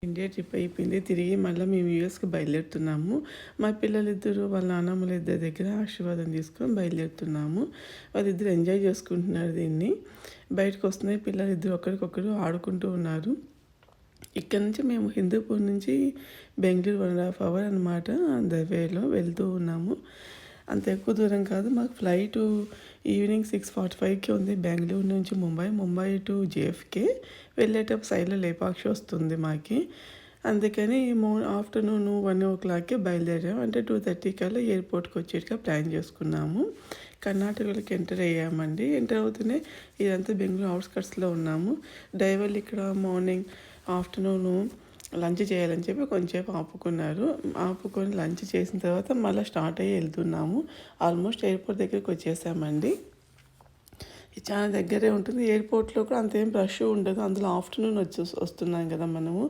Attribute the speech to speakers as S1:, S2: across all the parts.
S1: India trip అయిపోయింది. తిరిగి మళ్ళీ మేము యూఎస్‌కి బయలుదేరుతున్నాము. మా పిల్లలిద్దరూ వాళ్ళ నాన్నమ్మలిద్దరి దగ్గర ఆశీర్వాదం తీసుకొని బయలుదేరుతున్నాము. వాళ్ళిద్దరూ ఎంజాయ్ చేసుకుంటున్నారు దీన్ని. బయటకొస్తున్నాయి పిల్లలిద్దరూ ఒకరికొకరు ఆడుకుంటూ ఉన్నారు. ఇక్కడ నుంచి మేము హిందూపూర్ నుంచి బెంగుళూరు 1.5 అవర్ అనమాట. ద వేలో వెళ్తూ ఉన్నాము. అంత ఎక్కువ దూరం కాదు. మాకు ఫ్లైటు ఈవినింగ్ 6:45కి ఉంది బెంగళూరు నుంచి ముంబై టు జేఎఫ్కే. వెళ్ళేటప్పుడు సైడ్లో లేపాక్షి వస్తుంది మాకి. అందుకని ఆఫ్టర్నూన్ 1 o'clockకి బయలుదేరాం. అంటే 2:30 కల్లా ఎయిర్పోర్ట్కి వచ్చేట్టుగా ప్లాన్ చేసుకున్నాము. కర్ణాటకలోకి ఎంటర్ అయ్యామండి. ఎంటర్ అవుతూనే ఇదంతా బెంగళూరు అవుట్స్కట్స్లో ఉన్నాము. డ్రైవర్లు ఇక్కడ మార్నింగ్ ఆఫ్టర్నూను లంచ్ చేయాలని చెప్పి కొంచెంసేపు ఆపుకొని లంచ్ చేసిన తర్వాత మళ్ళీ స్టార్ట్ అయ్యి వెళ్తున్నాము. ఆల్మోస్ట్ ఎయిర్పోర్ట్ దగ్గరికి వచ్చేసామండి. చాలా దగ్గరే ఉంటుంది. ఎయిర్పోర్ట్లో కూడా అంతేం రష్ ఉండదు. అందులో ఆఫ్టర్నూన్ వస్తున్నాం కదా మనము.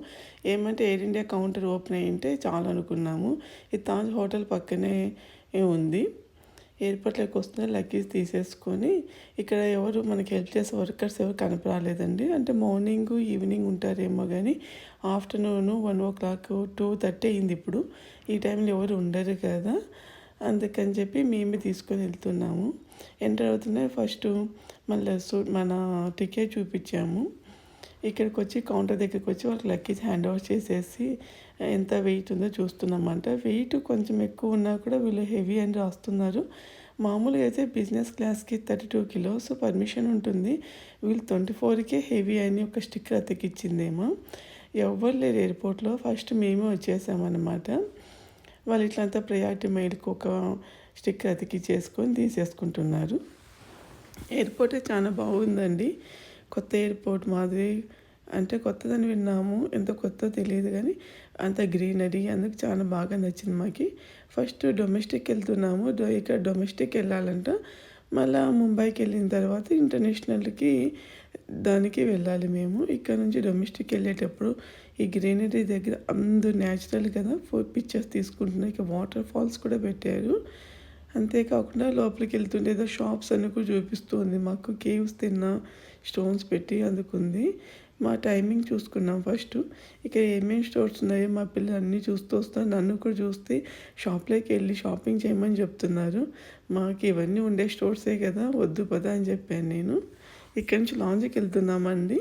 S1: ఏమంటే ఎయిర్ ఇండియా కౌంటర్ ఓపెన్ అయ్యింటే చాలా అనుకున్నాము. ఈ తాజ్ హోటల్ పక్కనే ఉంది. ఎయిర్పోర్ట్లోకి వస్తున్న లగేజ్ తీసేసుకొని ఇక్కడ ఎవరు మనకి హెల్ప్ చేసే వర్కర్స్ ఎవరు కనపరాలేదండి. అంటే మార్నింగ్ ఈవినింగ్ ఉంటారేమో కానీ ఆఫ్టర్నూన్ 1 o'clock 2:30 అయింది ఇప్పుడు. ఈ టైంలో ఎవరు ఉండరు కదా, అందుకని చెప్పి మేమే తీసుకొని వెళ్తున్నాము. ఎంటర్ అవుతున్నాయి. ఫస్ట్ మళ్ళీ మన టికెట్ చూపించాము. ఇక్కడికి వచ్చి కౌంటర్ దగ్గరికి వచ్చి వాళ్ళకి లగేజ్ హ్యాండ్ ఓవర్ చేసేసి ఎంత వెయిట్ ఉందో చూస్తున్నామంట. వెయిట్ కొంచెం ఎక్కువ ఉన్నా కూడా వీళ్ళు హెవీ అని రాస్తున్నారు. మామూలుగా అయితే బిజినెస్ క్లాస్కి 32 kilos పర్మిషన్ ఉంటుంది. వీళ్ళు 24కే హెవీ అని ఒక స్టిక్కర్ అతికిచ్చిందేమో. ఎవ్వరు లేరు ఎయిర్పోర్ట్లో. ఫస్ట్ మేమే వచ్చేసామన్నమాట. వాళ్ళు ఇట్లంతా ప్రయారిటీ మెయిల్కి ఒక స్టిక్కర్ అతికిచ్చేసుకొని తీసేసుకుంటున్నారు. ఎయిర్పోర్ట్ చాలా బాగుందండి. కొత్త ఎయిర్పోర్ట్ మాదిరి, అంటే కొత్తదని విన్నాము, ఎంత కొత్త తెలియదు కానీ అంత గ్రీనరీ, అందుకు చాలా బాగా నచ్చింది మాకు. ఫస్ట్ డొమెస్టిక్ వెళ్తున్నాము. ఇక్కడ డొమెస్టిక్ వెళ్ళాలంట. మళ్ళీ ముంబైకి వెళ్ళిన తర్వాత ఇంటర్నేషనల్కి దానికి వెళ్ళాలి మేము. ఇక్కడ నుంచి డొమెస్టిక్ వెళ్ళేటప్పుడు ఈ గ్రీనరీ దగ్గర అందరూ న్యాచురల్ కదా పిక్చర్స్ తీసుకుంటున్నాయి. ఇక వాటర్ ఫాల్స్ కూడా పెట్టారు. అంతేకాకుండా లోపలికి వెళ్తుంటే ఏదో షాప్స్ అన్నీ కూడా చూపిస్తుంది మాకు. కేవ్స్ తిన్నా స్టోన్స్ పెట్టి అందుకుంది. మా టైమింగ్ చూసుకున్నాం ఫస్ట్. ఇక్కడ ఏమేమి స్టోర్స్ ఉన్నాయో మా పిల్లలు అన్నీ చూస్తూ వస్తారు. నన్ను కూడా చూస్తే షాప్లోకి వెళ్ళి షాపింగ్ చేయమని చెప్తున్నారు. మాకు ఇవన్నీ ఉండే స్టోర్సే కదా, వద్దు పదా అని చెప్పాను నేను. ఇక్కడి నుంచి లాంజ్కి వెళ్తున్నామండి.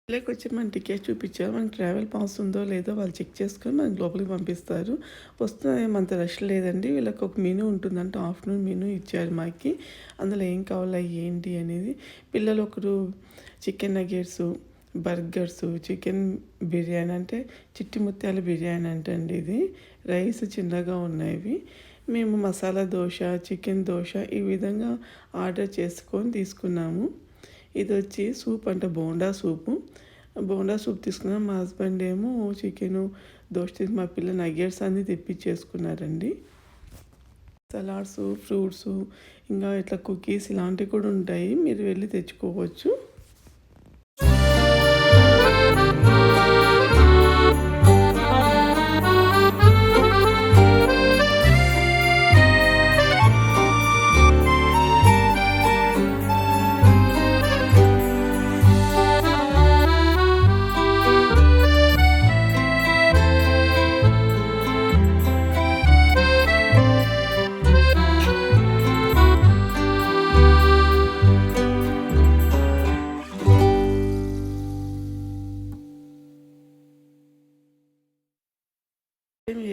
S1: ఇలాగ వచ్చి మన టికెట్ చూపించారు. మనకి ట్రావెల్ పాస్ ఉందో లేదో వాళ్ళు చెక్ చేసుకొని మనకి లోపలికి పంపిస్తారు. వస్తున్న రష్ లేదండి. వీళ్ళకి ఒక మెనూ ఉంటుందంటే ఆఫ్టర్నూన్ మెనూ ఇచ్చారు మాకు. అందులో ఏం కావాలా ఏంటి అనేది. పిల్లలు ఒకరు chicken nuggets, burgers, chicken biryani, అంటే చిట్టి ముత్యాల బిర్యానీ అంటండి ఇది. రైస్ చిన్నగా ఉన్నాయి. మేము మసాలా దోశ, చికెన్ దోశ ఈ విధంగా ఆర్డర్ చేసుకొని తీసుకున్నాము. ఇది వచ్చి సూప్ అంటే బోండా సూప్ తీసుకున్నాం. మా హస్బెండ్ ఏమో చికెను దోశ తీసి మా పిల్లలు నగెట్స్ అన్నీ తెప్పించేసుకున్నారండి. సలాడ్స్, ఫ్రూట్స్, ఇంకా ఇట్లా కుకీస్ ఇలాంటివి కూడా ఉంటాయి. మీరు వెళ్ళి తెచ్చుకోవచ్చు.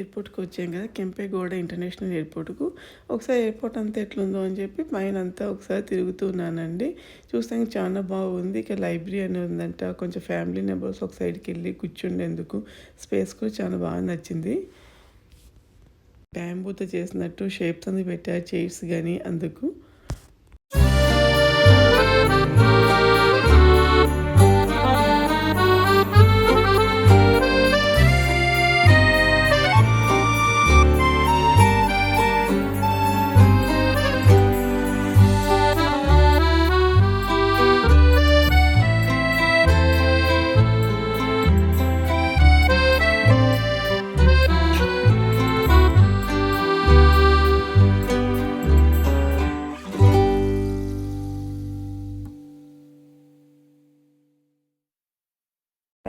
S1: ఎయిర్పోర్ట్కి వచ్చాం కదా, కెంపేగౌడ ఇంటర్నేషనల్ ఎయిర్పోర్ట్కు. ఒకసారి ఎయిర్పోర్ట్ అంతా ఎట్లుందో అని చెప్పి పైన అంతా ఒకసారి తిరుగుతున్నానండి. చూస్తానికి చాలా బాగుంది. ఇక లైబ్రరీ అని ఉందంట. కొంచెం ఫ్యామిలీ మెంబర్స్ ఒక సైడ్కి వెళ్ళి కూర్చుండేందుకు స్పేస్ కూడా చాలా బాగా నచ్చింది. బ్యాంబూతో చేసినట్టు షేప్స్ అన్ని పెట్టారు, చైర్స్ కానీ అందుకు.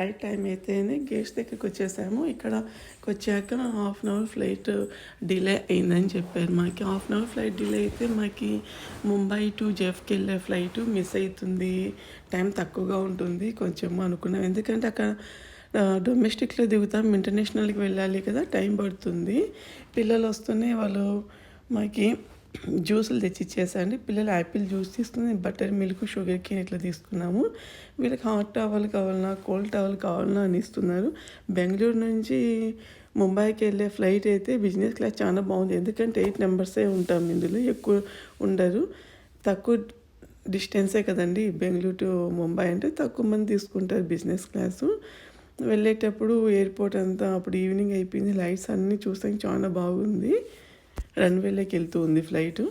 S1: రైట్ టైం అయితేనే గేట్స్ దగ్గరికి వచ్చేసాము. ఇక్కడికి వచ్చాక half an hour flight delay అయిందని చెప్పారు మాకు. Half an hour flight delay అయితే మాకు ముంబై టు జెఫ్కి వెళ్ళే ఫ్లైట్ మిస్ అవుతుంది, టైం తక్కువగా ఉంటుంది కొంచెం అనుకున్నాం. ఎందుకంటే అక్కడ డొమెస్టిక్లో దిగుతాం, ఇంటర్నేషనల్కి వెళ్ళాలి కదా, టైం పడుతుంది. పిల్లలు వస్తూనే వాళ్ళు మాకు జ్యూసులు తెచ్చిచ్చేసండి. పిల్లలు యాపిల్ జ్యూస్ తీసుకుని బటర్ మిల్క్, షుగర్ కేన్ ఇట్లా తీసుకున్నాము. వీళ్ళకి హాట్ టవల్ కావాలన్నా, కోల్డ్ టవల్ కావాలన్నా అని ఇస్తున్నారు. బెంగళూరు నుంచి ముంబైకి వెళ్ళే ఫ్లైట్ అయితే బిజినెస్ క్లాస్ చాలా బాగుంది. ఎందుకంటే 8 మెంబర్సే ఉంటాం, ఇందులో ఎక్కువ ఉండరు. తక్కువ డిస్టెన్సే కదండి బెంగళూరు టు ముంబై అంటే, తక్కువ మంది తీసుకుంటారు బిజినెస్ క్లాసు. వెళ్ళేటప్పుడు ఎయిర్పోర్ట్ అంతా అప్పుడు ఈవినింగ్ అయిపోయింది, లైట్స్ అన్నీ చూస్తాం, చాలా బాగుంది. రన్వేలోకి వెళ్తూ ఉంది ఫ్లైటు.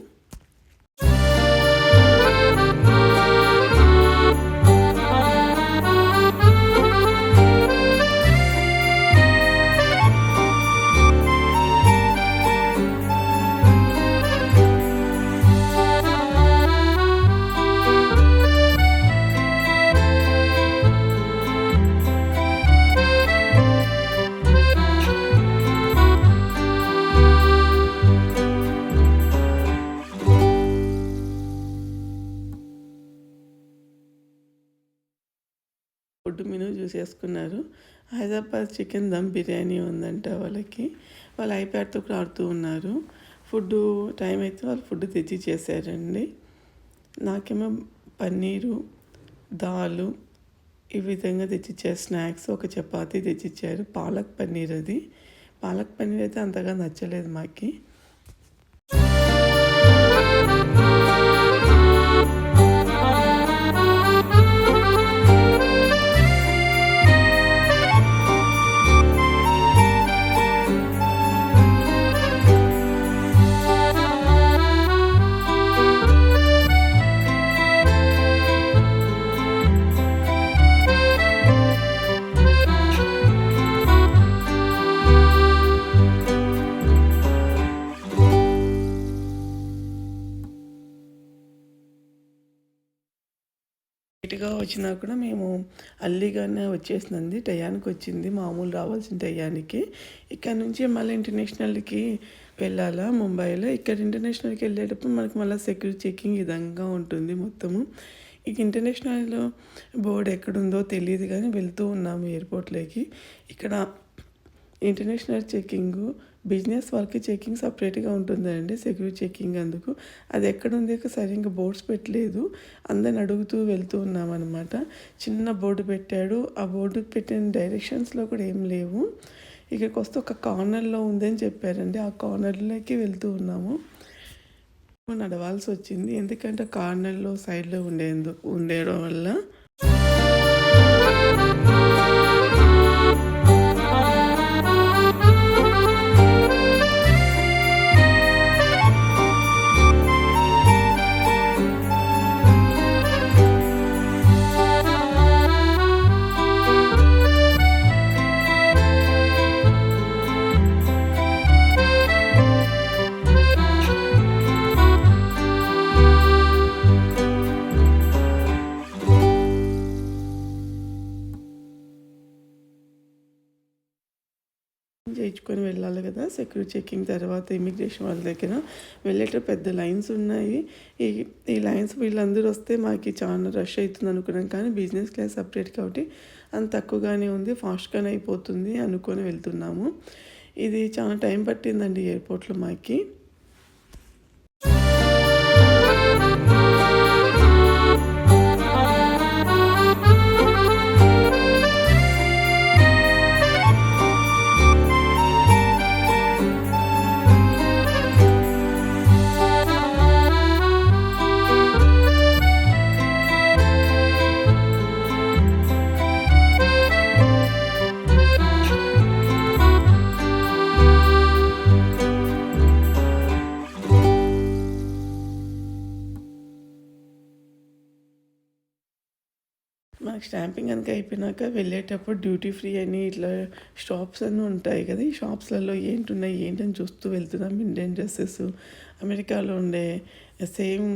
S1: ఫుడ్ మెనూ చూసేసుకున్నారు. హైదరాబాద్ చికెన్ దమ్ బిర్యానీ ఉందంట వాళ్ళకి. వాళ్ళు ఐప్యాడ్తో కూడా ఆడుతూ ఉన్నారు. ఫుడ్ టైం అయితే వాళ్ళు ఫుడ్ తెచ్చి చేశారండి. నాకేమో పన్నీరు, దాలు ఈ విధంగా తెచ్చిచ్చారు. స్నాక్స్ ఒక చపాతీ తెచ్చిచ్చారు. పాలక్ పన్నీర్, అది పాలక్ పన్నీర్ అయితే అంతగా నచ్చలేదు మాకు. లేట్గా వచ్చినా కూడా మేము అల్లిగానే వచ్చేసింది, టయానికి వచ్చింది, మామూలు రావాల్సిన టయానికి. ఇక్కడ నుంచి మళ్ళీ ఇంటర్నేషనల్కి వెళ్ళాలా ముంబైలో. ఇక్కడ ఇంటర్నేషనల్కి వెళ్ళేటప్పుడు మనకు మళ్ళీ సెక్యూరిటీ చెకింగ్ విధంగా ఉంటుంది మొత్తము. ఇక ఇంటర్నేషనల్ బోర్డు ఎక్కడుందో తెలియదు కానీ వెళ్తూ ఉన్నాము ఎయిర్పోర్ట్లోకి. ఇక్కడ ఇంటర్నేషనల్ చెకింగ్, బిజినెస్ వాళ్ళకి చెకింగ్ సపరేట్గా ఉంటుందండి, సెక్యూరిటీ చెకింగ్. అందుకు అది ఎక్కడుంది సరిగ్గా బోర్డ్స్ పెట్టలేదు, అందరిని అడుగుతూ వెళ్తూ ఉన్నామన్నమాట. చిన్న బోర్డు పెట్టాడు, ఆ బోర్డు పెట్టిన డైరెక్షన్స్లో కూడా ఏం లేవు. ఇక్కడికి వస్తే ఒక కార్నర్లో ఉందని చెప్పారండి, ఆ కార్నర్లోకి వెళ్తూ ఉన్నాము. నడవాల్సి వచ్చింది ఎందుకంటే కార్నర్లో సైడ్లో ఉండడం వల్ల. చేయించుకొని వెళ్ళాలి కదా సెక్యూరిటీ చెకింగ్. తర్వాత ఇమిగ్రేషన్ వాళ్ళ దగ్గర వెళ్ళేటప్పుడు పెద్ద లైన్స్ ఉన్నాయి. ఈ లైన్స్ వీళ్ళందరూ వస్తే మాకు చాలా రష్ అవుతుంది అనుకున్నాం, కానీ బిజినెస్ క్లాస్ సపరేట్ కాబట్టి అంత తక్కువగానే ఉంది, ఫాస్ట్గానే అయిపోతుంది అనుకొని వెళ్తున్నాము. ఇది చాలా టైం పట్టిందండి ఎయిర్పోర్ట్లో మాకు. మనకు స్టాంపింగ్ కనుక అయిపోయినాక వెళ్ళేటప్పుడు డ్యూటీ ఫ్రీ అని ఇట్లా షాప్స్ అన్నీ ఉంటాయి కదా, ఈ షాప్స్లలో ఏంటున్నాయి ఏంటని చూస్తూ వెళ్తున్నాం. ఇండియన్ డ్రెస్సెస్ అమెరికాలో ఉండే సేమ్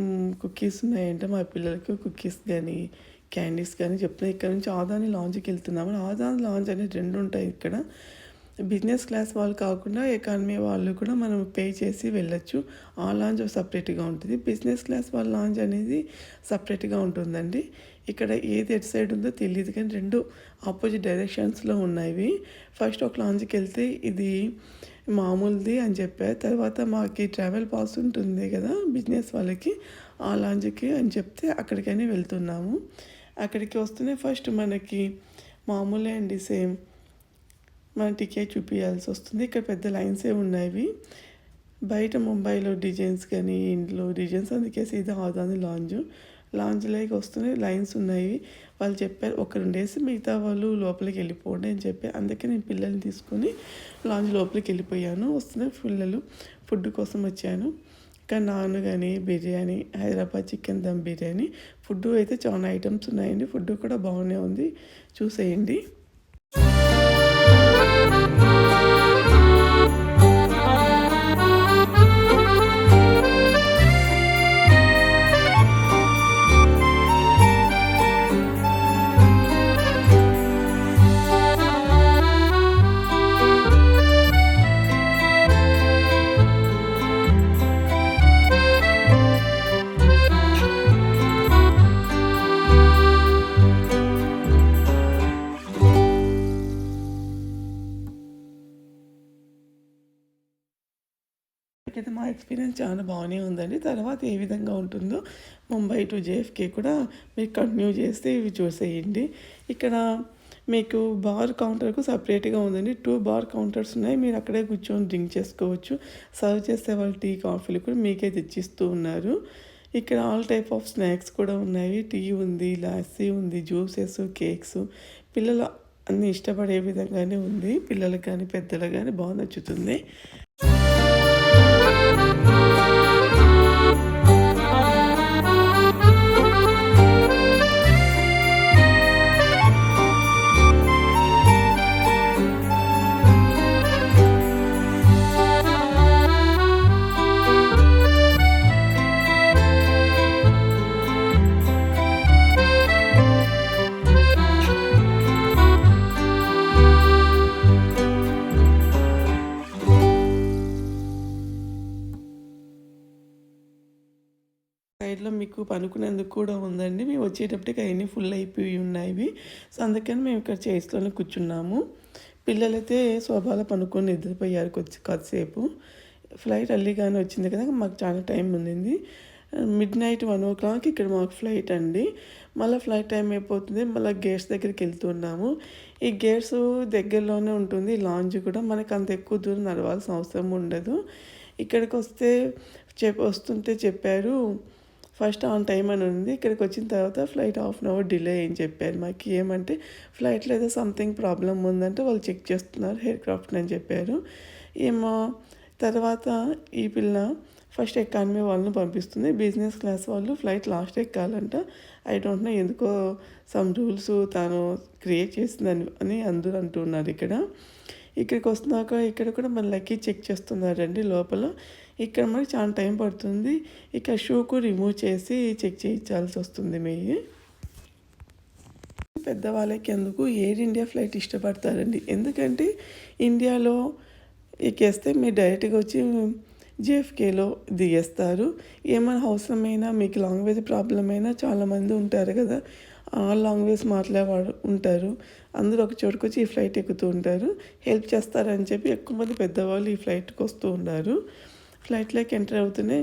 S1: కుకీస్ ఉన్నాయంటే మా పిల్లలకి కుకీస్ కానీ, క్యాండీస్ కానీ చెప్తున్నాయి. ఇక్కడ నుంచి ఆదాని లాంజ్‌కి వెళ్తున్నాము. ఆదాని లాంజ్ అనేది 2 ఉంటాయి ఇక్కడ. బిజినెస్ క్లాస్ వాళ్ళు కాకుండా ఎకానమీ వాళ్ళు కూడా మనం పే చేసి వెళ్ళొచ్చు. ఆ లాంజ్ సపరేట్‌గా ఉంటుంది. బిజినెస్ క్లాస్ వాళ్ళ లాంజ్ అనేది సపరేట్‌గా ఉంటుందండి. ఇక్కడ ఏది ఎటు సైడ్ ఉందో తెలీదు కానీ 2 ఆపోజిట్ డైరెక్షన్స్‌లో ఉన్నాయి. ఫస్ట్ ఒక లాంజ్‌కి వెళ్తే ఇది మామూలుది అని చెప్పారు. తర్వాత మాకు ట్రావెల్ పాస్ ఉంటుంది కదా బిజినెస్ వాళ్ళకి, ఆ లాంజ్‌కి అని చెప్తే అక్కడికని వెళ్తున్నాము. అక్కడికి వస్తూనే ఫస్ట్ మనకి మామూలే అండి సేమ్. మన టికెట్ చూపియాల్సి వస్తుంది. ఇక్కడ పెద్ద లైన్సే ఉన్నాయి. బయట ముంబైలో డిజైన్స్ కానీ ఇంట్లో డిజైన్స్ అందుకేసి ఇది ఆదాని లాంజ్లోకి వస్తూనే లైన్స్ ఉన్నాయి. వాళ్ళు చెప్పారు ఒక 2 డేస్ మిగతా వాళ్ళు లోపలికి వెళ్ళిపోండి అని చెప్పి, అందుకే నేను పిల్లల్ని తీసుకొని లాంజ్ లోపలికి వెళ్ళిపోయాను. వస్తూనే పిల్లలు ఫుడ్ కోసం వచ్చాను. ఇక్కడ నాన్ కానీ బిర్యానీ, హైదరాబాద్ చికెన్ దమ్ బిర్యానీ, ఫుడ్ అయితే చాలా ఐటమ్స్ ఉన్నాయండి. ఫుడ్ కూడా బాగానే ఉంది, చూసేయండి. అయితే మా ఎక్స్పీరియన్స్ చాలా బాగానే ఉందండి. తర్వాత ఏ విధంగా ఉంటుందో ముంబై టు జేఎఫ్కే కూడా మీరు కంటిన్యూ చేస్తే ఇవి చూసేయండి. ఇక్కడ మీకు బార్ కౌంటర్కు సపరేట్గా ఉందండి. 2 బార్ కౌంటర్స్ ఉన్నాయి. మీరు అక్కడే కూర్చొని డ్రింక్ చేసుకోవచ్చు. సర్వ్ చేసే వాళ్ళు టీ కాఫీలు కూడా మీకే తెచ్చిస్తూ ఉన్నారు. ఇక్కడ ఆల్ టైప్ ఆఫ్ స్నాక్స్ కూడా ఉన్నాయి. టీ ఉంది, లస్సీ ఉంది, జ్యూసెస్, కేక్స్. పిల్లలు అన్నీ ఇష్టపడే విధంగానే ఉంది. పిల్లలకు కానీ పెద్దలకు కానీ బాగా నచ్చుతుంది. సైడ్‌లో మీకు పనుకునేందుకు కూడా ఉందండి. మేము వచ్చేటప్పటికి అవన్నీ ఫుల్ అయిపోయి ఉన్నాయి. సో, అందుకని మేము ఇక్కడ చైర్స్‌లోనే కూర్చున్నాము. పిల్లలైతే సోఫాలో పనుకొని నిద్రపోయారు కొద్దిసేపు. ఫ్లైట్ ఎర్లీగానే వచ్చింది కదా, మాకు చాలా టైం ఉండింది. మిడ్‌నైట్ 1:00 ఇక్కడ మాకు ఫ్లైట్ అండి. మళ్ళీ ఫ్లైట్ టైం అయిపోతుంది. మళ్ళీ గేట్స్ దగ్గరికి వెళ్తున్నాము. ఈ గేట్స్ దగ్గరలోనే ఉంటుంది లాంజ్ కూడా. మనకు అంత ఎక్కువ దూరం నడవాల్సిన అవసరం ఉండదు. ఇక్కడికి వస్తే వస్తుంటే చెప్పారు ఫస్ట్ ఆన్ టైం అని ఉంది. ఇక్కడికి వచ్చిన తర్వాత ఫ్లైట్ ½ అన్ అవర్ డిలే అని చెప్పారు. మాకు ఏమంటే ఫ్లైట్లో ఏదో సంథింగ్ ప్రాబ్లం ఉందంటే వాళ్ళు చెక్ చేస్తున్నారు ఎయిర్క్రాఫ్ట్ని అని చెప్పారు. ఏమో తర్వాత ఈ పిల్ల ఫస్ట్ ఎకానమీ వాళ్ళని పంపిస్తుంది. బిజినెస్ క్లాస్ వాళ్ళు ఫ్లైట్ లాస్ట్ ఎక్కాలంట. ఐ డోంట్ నో ఎందుకో సమ్ రూల్స్ తాను క్రియేట్ చేసిందని అని అందరూ అంటున్నారు. ఇక్కడికి వస్తున్నాక ఇక్కడ కూడా మన లక్కీ చెక్ చేస్తున్నారండి లోపల. ఇక్కడ మనకి చాలా టైం పడుతుంది. ఇక్కడ షూకు రిమూవ్ చేసి చెక్ చేయించాల్సి వస్తుంది. పెద్దవాళ్ళకి ఎందుకు ఎయిర్ ఇండియా ఫ్లైట్ ఇష్టపడతారండి. ఎందుకంటే ఇండియాలో ఎక్కేస్తే మీరు డైరెక్ట్గా వచ్చి జేఎఫ్కేలో దిగేస్తారు. ఏమైనా అవసరమైనా మీకు లాంగ్వేజ్ ప్రాబ్లం అయినా చాలామంది ఉంటారు కదా, ఆ లాంగ్వేజ్ మాట్లాడేవాడు ఉంటారు. అందరూ ఒక చోటుకు వచ్చి ఈ ఫ్లైట్ ఎక్కుతూ ఉంటారు, హెల్ప్ చేస్తారని చెప్పి ఎక్కువ మంది పెద్దవాళ్ళు ఈ ఫ్లైట్కి వస్తూ ఉన్నారు. ఫ్లైట్లోకి ఎంటర్ అవుతూనే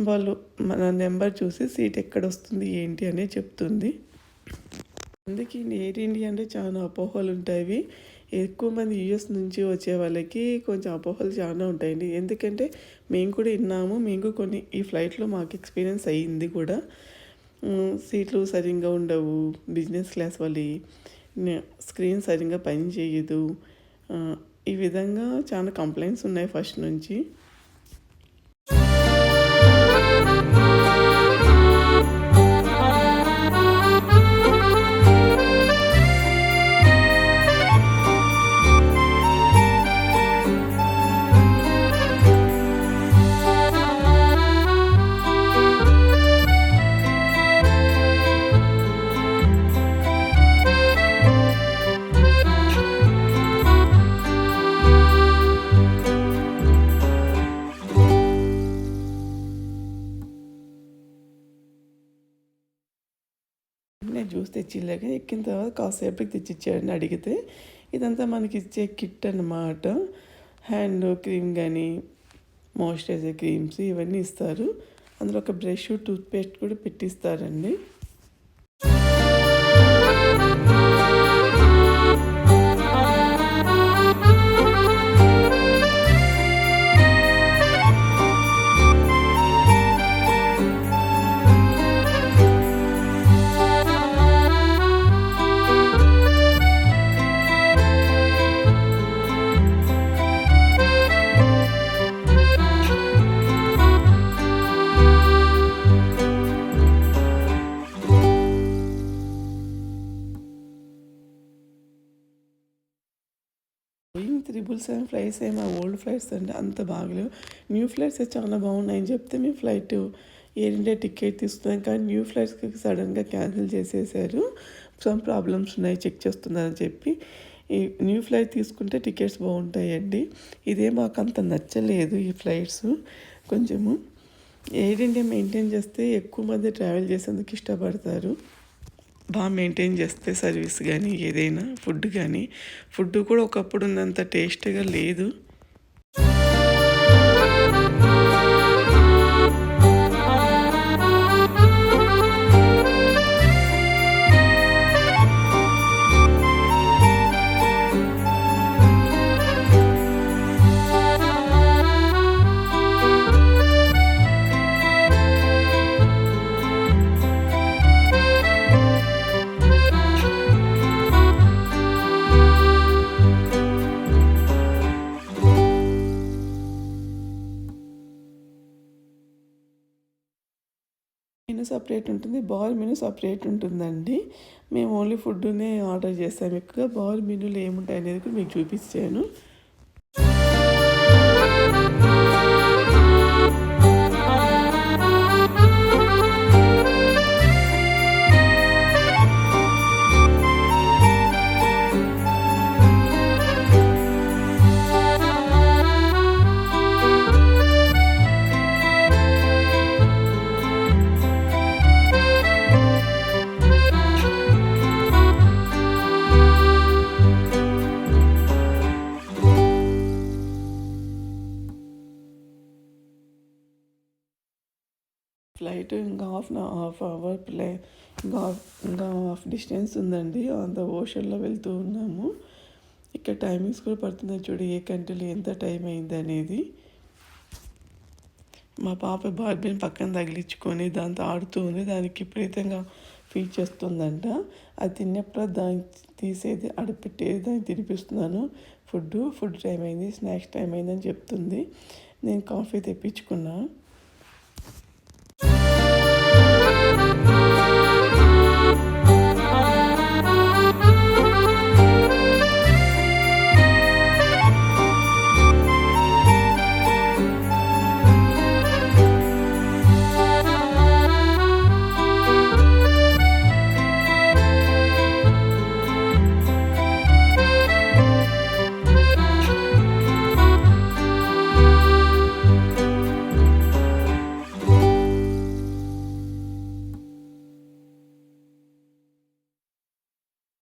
S1: వాళ్ళు మన నెంబర్ చూసి సీట్ ఎక్కడ వస్తుంది ఏంటి అనేది చెప్తుంది. అందుకే ఎయిర్ ఇండియా అంటే చాలా అపోహలు ఉంటాయి. ఎక్కువ మంది యూఎస్ నుంచి వచ్చే వాళ్ళకి కొంచెం అపోహలు చాలా ఉంటాయండి. ఎందుకంటే మేము కూడా విన్నాము, మేము కొన్ని ఈ ఫ్లైట్లో మాకు ఎక్స్పీరియన్స్ అయ్యింది కూడా. సీట్లు సరిగ్గా ఉండవు, బిజినెస్ క్లాస్ వాళ్ళు స్క్రీన్ సరిగ్గా పని చేయదు, ఈ విధంగా చాలా కంప్లైంట్స్ ఉన్నాయి ఫస్ట్ నుంచి. వెంటనే జ్యూస్ తెచ్చిలేక ఎక్కిన తర్వాత కాసేపటికి తెచ్చిచ్చాడని అడిగితే ఇదంతా మనకి ఇచ్చే కిట్ అన్నమాట. హ్యాండ్ క్రీమ్ కానీ మాయిశ్చరైజర్ క్రీమ్స్ ఇవన్నీ ఇస్తారు. అందులో ఒక బ్రష్ టూత్పేస్ట్ కూడా పెట్టిస్తారండి. బోయింగ్ 777 ఫ్లైట్స్ ఏమో ఓల్డ్ ఫ్లైట్స్ అండి, అంత బాగలేవు. న్యూ ఫ్లైట్స్ చాలా బాగున్నాయని చెప్తే మేము ఫ్లైట్ ఎయిర్ ఇండియా టికెట్ తీసుకున్నాం. కానీ న్యూ ఫ్లైట్స్కి సడన్గా క్యాన్సిల్ చేసేసారు. సమ్ ప్రాబ్లమ్స్ ఉన్నాయి, చెక్ చేస్తున్నారని చెప్పి ఈ న్యూ ఫ్లైట్ తీసుకుంటే టికెట్స్ బాగుంటాయండి. ఇదే మాకు అంత నచ్చలేదు ఈ ఫ్లైట్స్. కొంచెము ఎయిర్ ఇండియా మెయింటైన్ చేస్తే ఎక్కువ మంది ట్రావెల్ చేసేందుకు ఇష్టపడతారు. బాగా మెయింటైన్ చేస్తే సర్వీస్ కానీ ఏదైనా ఫుడ్ కూడా ఒకప్పుడు ఉన్నంత టేస్ట్గా లేదు. మెనూ సపరేట్ ఉంటుంది, బౌల్ మెనూ సపరేట్ ఉంటుందండి. మేము ఓన్లీ ఫుడ్నే ఆర్డర్ చేస్తాము. ఎక్కువగా బౌల్ మెనూలో ఏముంటాయి అనేది కూడా మీకు చూపించాను. ఫ్లైట్ ఇంకా హాఫ్ అవర్ ఇంకా హాఫ్ డిస్టెన్స్ ఉందండి. అంత ఓషన్లో వెళ్తూ ఉన్నాము. ఇక్కడ టైమింగ్స్ కూడా పడుతున్నాయి చూడు, ఏ కంట్రీలో ఎంత టైం అయింది అనేది. మా పాప బార్బీని పక్కన తగిలించుకొని దాంతో ఆడుతూ ఉంది. దానికి విపరీతంగా ఫీడ్ చేస్తుందంట. అది తిన్నప్పుడు దాన్ని తీసేది ఆడపెట్టేది దాన్ని తినిపిస్తున్నాను. ఫుడ్ టైం అయింది, స్నాక్స్ టైం అయిందని చెప్తుంది. నేను కాఫీ తెప్పించుకున్నా.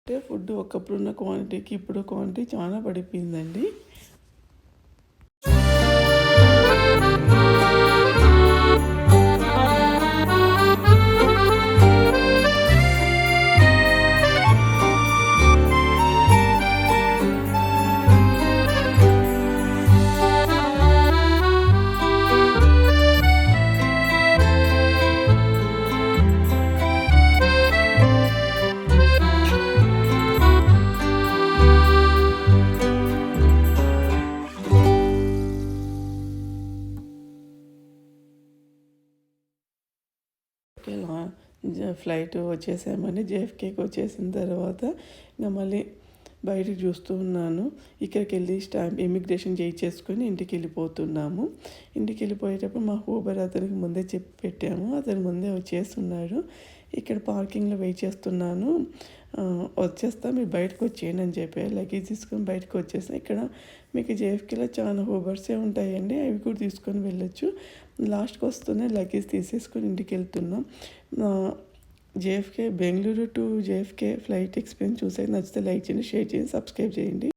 S1: అంటే ఫుడ్ ఒకప్పుడున్న క్వాంటిటీకి ఇప్పుడు క్వాంటిటీ చాలా పడిపోయిందండి. ఫ్లైట్ వచ్చేసామని జేఎఫ్కేకి వచ్చేసిన తర్వాత ఇంకా మళ్ళీ బయటకు చూస్తూ ఉన్నాను. ఇక్కడికి వెళ్ళి ఇమిగ్రేషన్ చేసుకొని ఇంటికి వెళ్ళిపోతున్నాము. ఇంటికి వెళ్ళిపోయేటప్పుడు మా ఊబర్ అతనికి ముందే చెప్పి పెట్టాము. అతను ముందే వచ్చేస్తున్నాడు. ఇక్కడ పార్కింగ్లో వెయిట్ చేస్తున్నాను, వచ్చేస్తా మీరు బయటకు వచ్చేయండి అని చెప్పి లగేజ్ తీసుకొని బయటకు వచ్చేస్తాను. ఇక్కడ మీకు జేఎఫ్కేలో చాలా ఊబర్సే ఉంటాయండి, అవి కూడా తీసుకొని వెళ్ళొచ్చు. లాస్ట్కి వస్తూనే లగేజ్ తీసేసుకొని ఇంటికి వెళ్తున్నాం. JFK Bengaluru to JFK flight experience చూసాక నచ్చితే లైక్ చేయండి, షేర్ చేయండి, సబ్స్క్రైబ్ చేయండి.